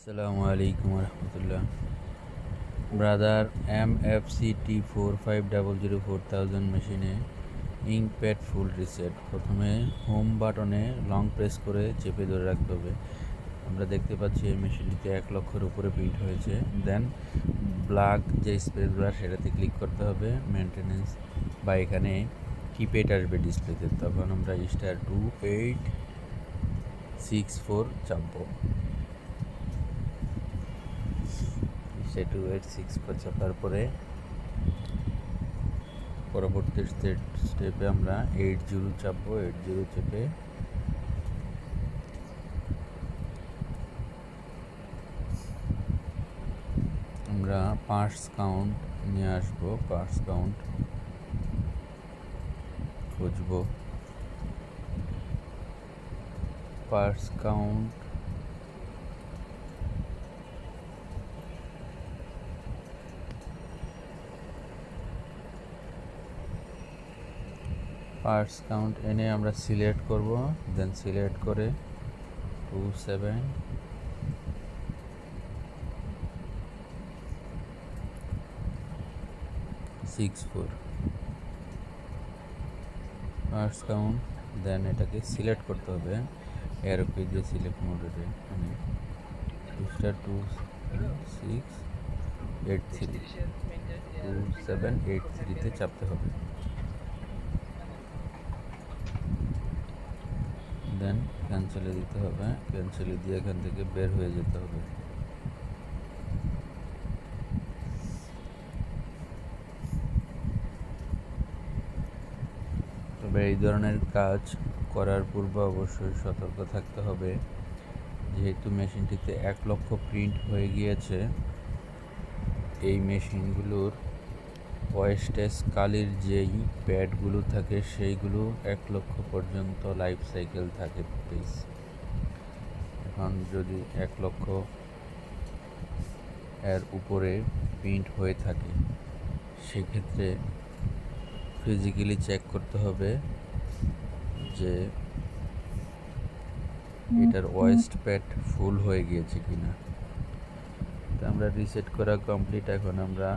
আসসালামু আলাইকুম রহমতুল্লাহ। Brother MFCT 4500 4000 মেশিনে ইঙ্ক প্যাড ফুল রিসেট। প্রথমে হোম বাটনে লং প্রেস করে চেপে ধরে রাখতে হবে। আমরা দেখতে পাচ্ছি এই মেশিনটিতে 1,00,000-এর উপরে প্রিন্ট হয়েছে। দেন ব্ল্যাক যে স্পেস বার সেটাতে ক্লিক করতে হবে মেনটেনেন্স, বা এখানে কিপ্যাড আসবে ডিসপ্লেতে। তখন আমরা *2864 চাপবো। 2864 চাপার পরে পরবর্তী স্টেপে আমরা 80 চাপবো। 80 চেপে আমরা পার্টস কাউন্ট নিয়ে আসবো। পার্টস কাউন্ট খুঁজবো। পার্টস কাউন্ট এনে আমরা সিলেক্ট করব। দেন সিলেক্ট করে 2764 পার্টস কাউন্ট। দেন এটাকে সিলেক্ট করতে হবে এরোকে যে সিলেক্ট মোডে, মানে 2783 চাপতে হবে। দেন ক্যান্সেলে দিতে হবে। ক্যান্সেলে দিয়ে এখান থেকে বের হয়ে যেতে হবে। তবে এই ধরনের কাজ করার পূর্বে অবশ্যই সতর্ক থাকতে হবে, যেহেতু মেশিনটিতে 1,00,000 প্রিন্ট হয়ে গিয়েছে। এই মেশিনগুলোর ওয়েস্টেজ কালির যেই প্যাডগুলো থাকে সেইগুলো 1,00,000 পর্যন্ত লাইফ সাইকেল থাকে প্লিজ। এখন যদি 1,00,000 এর উপরে প্রিন্ট হয়ে থাকে সেক্ষেত্রে ফিজিক্যালি চেক করতে হবে যে এটার ওয়েস্ট প্যাড ফুল হয়ে গিয়েছে কিনা। তো আমরা রিসেট করা কমপ্লিট। এখন আমরা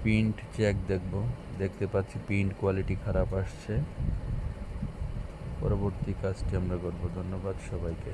প্রিন্ট চেক দেখতে পাচ্ছি প্রিন্ট কোয়ালিটি খারাপ আসছে। পরবর্তী কাজটি আমরা করব। ধন্যবাদ সবাইকে।